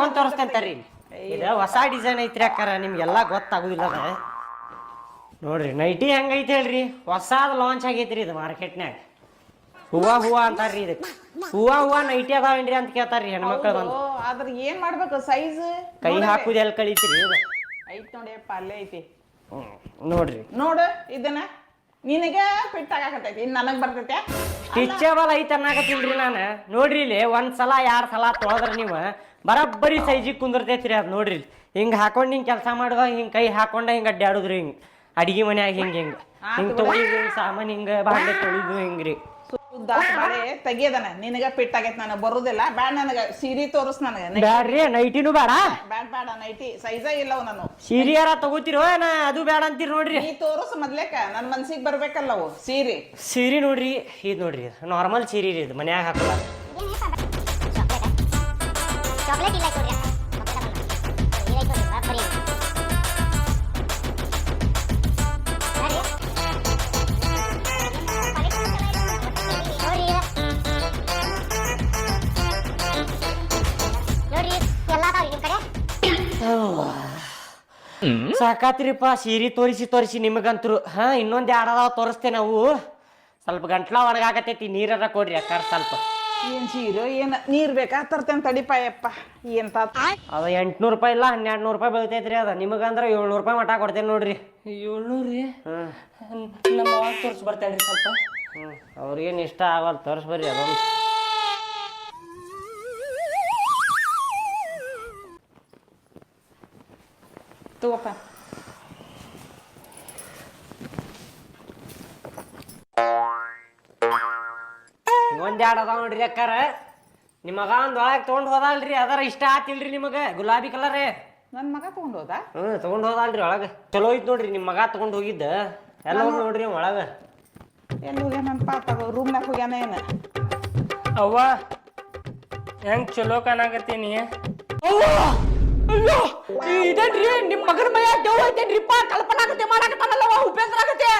ಹಾಕೊಂಡ್ ತೋರಿಸ್ತೇಂತಾರಿ ಇದು ಹೊಸ ಡಿಸೈನ್ ಐತ್ರಿ ಅಕ್ಕಾರ ನಿಮ್ಗೆಲ್ಲ ಗೊತ್ತಾಗುದಿಲ್ಲ ಅದ ನೋಡ್ರಿ ನೈಟಿ ಹೆಂಗೈತಿ ಹೇಳ್ರಿ ಹೊಸಾದ್ ಲಾಂಚ್ ಆಗೈತ್ರಿ ಇದು ಮಾರ್ಕೆಟ್ನ್ಯಾಗ ಹೂವ ಅಂತಾರ್ರಿ ಇದಕ್ಕೆ ಹೂವ ನೈಟಿ ಅದಾವೇನ್ರಿ ಅಂತ ಕೇಳ್ತಾರ್ರಿ ಹೆಣ್ಮಕ್ಳು ಬಂದು ಆದ್ರ ಏನ್ ಮಾಡ್ಬೇಕು ಸೈಜ್ ಕೈ ಹಾಕುದು ಎಲ್ಲಿ ಕಳೀತಿರಿ ಇದು ಐತ್ ನೋಡಿಯಪ್ಪ ಅಲ್ಲೇ ಐತಿ ನೋಡ್ರಿ ನೋಡು ಇದನ್ನ ನಿನಗೆ ಫಿಟ್ ಆಗಾಕತ್ತೈತಿ ಇನ್ ನನಗ್ ಬರ್ತೈತೆ ಸ್ಟಿಚಬಲ್ ಐತೆ ಅನ್ನಕತ್ತಿಲ್ರಿ ನಾನು ನೋಡ್ರಿ ಇಲ್ಲಿ ಒಂದ್ ಸಲ 2 ಸಲ ತೊಳೆದ್ರ ನೀವು ಬರಬ್ಬರಿ ಸೈಜಿಗೆ ಕುಂದಿರ್ತೈತ್ರಿ ಅದು ನೋಡ್ರಿ ಹಿಂಗ್ ಹಾಕೊಂಡ್ ಹಿಂಗ್ ಕೆಲಸ ಮಾಡುವಾಗ ಹಿಂಗ್ ಕೈ ಹಾಕೊಂಡ ಹಿಂಗ್ ಅಡ್ಡಾಡುದ್ರಿ ಹಿಂಗ್ ಅಡಿಗೆ ಮನ್ಯಾಗ ಹಿಂಗ್ ತೊಳಿದು ಸಾಮಾನ್ ಹಿಂಗ ಬಾಂಡೆ ತೊಳಿದು ಹಿಂಗ್ರಿ ಬಾಳೆ ತೆಗಿಯದನ ನಿನಗ ಫಿಟ್ ಆಗೈತಿ ನನಗೆ ಬರುದಿಲ್ಲ ಬ್ಯಾಡ ನನಗ ಸೀರೆ ತೋರಿಸ್ ನನಗೆ ಬ್ಯಾಡ್ರಿ ನೈಟಿನೂ ಬೇಡ ಬೇಡ ನೈಟಿ ಸೈಜ ಇಲ್ಲವು ನಾನು ಸೀರೆ ಯಾರ ತಗೋತಿರೋ ನಾ ಅದು ಬೇಡ ಅಂತೀರಿ ನೋಡ್ರಿ ನೀ ತೋರಿಸ್ ಮೊದ್ಲೇಕ ನನ್ ಮನ್ಸಿಗೆ ಬರ್ಬೇಕಲ್ಲವು ಸೀರೆ ನೋಡ್ರಿ ಇದು ನೋಡ್ರಿ ನಾರ್ಮಲ್ ಸೀರೆ ರೀ ಇದು ಮನ್ಯಾಗ ಹಾಕಲ್ಲ ಚಾಕ್ಲೇಟ್ ಇಲ್ಲ ಕೊಡ್ರಿ ಸಾಕಾತ್ರಿಪ್ಪ ಸೀರೆ ತೋರಿಸಿ ನಿಮಗಂತರು ಹಾ ಇನ್ನೊಂದ್ 2 ಅದಾವ ತೋರಿಸ್ತೇವೆ ನಾವು ಸ್ವಲ್ಪ ಗಂಟ್ಲ ಒಣಗಾಕತೈತಿ ನೀರರ ಕೊಡ್ರಿ ಅಕ್ಕಾರ ಸ್ವಲ್ಪ ಏನ್ ಸೀರೆ ಏನ್ ನೀರ್ ಬೇಕಾ ತರ್ತೇನೆ ತಡಿಪಾಯಪ್ಪ ಎಂತ ಅದ 800 ರೂಪಾಯಿ ಇಲ್ಲ 1200 ರೂಪಾಯಿ ಬೀಳ್ತೈತ್ರಿ ಅದ ನಿಮಗಂದ್ರ 700 ರೂಪಾಯಿ ಮಟ ಕೊಡ್ತೇನೆ ನೋಡ್ರಿ 700 ರೀ ನಮ್ಮ ಅವಾಗ ತೋರಿಸಿ ಬರ್ತೇನ್ರಿ ಸ್ವಲ್ಪ ಅವ್ರಿಗೇನು ಇಷ್ಟ ಆಗಲ್ಲ ತೋರಿಸ್ಬರ್ರಿ ಅದೊಂದು ತಗೋಪ್ಪ ಒಂದ್ 2 ಅದಾವ ನೋಡ್ರಿ ಅಕ್ಕಾರ ನಿಮ್ಮ ಮಗ ಒಂದ್ ಒಳಗೆ ತೊಗೊಂಡ್ ಹೋದಲ್ರಿ ಅದರ ಇಷ್ಟ ಆತಿಲ್ರಿ ನಿಮಗ ಗುಲಾಬಿ ಕಲರ್ ನನ್ ಮಗ ತಗೊಂಡ್ ಹೋದ ತಗೊಂಡ್ ಹೋದಲ್ರಿ ಒಳಗ ಚಲೋ ಐತ್ ನೋಡ್ರಿ ನಿಮ್ ಮಗ ತಗೊಂಡ್ ಹೋಗಿದ್ದ ಎಲ್ಲ ನೋಡ್ರಿ ಒಳಗ ಎಲ್ಲಿ ಹೋಗ್ಯಾನಪ್ಪ ತಗೋ ರೂಮ್ನಾಗ ಹೋಗ್ಯಾನ ಏನ ಅವ್ವ ಹೆಂಗ್ ಚಲೋ ಕಾಣಾಕತ್ತೀನಿ ಇದೇನ್ರಿ ನಿಮ್ ಮಗನ ಮಯ ದೇವ್ ಐತೇನ್ರಿಪ್ಪ ಕಲ್ಪನಾ ಆಗತ್ತೆ ಮಾಡಾಕತ್ತಾನಲ್ಲ ಉಪೇಂದ್ರ ಆಗತ್ತೆ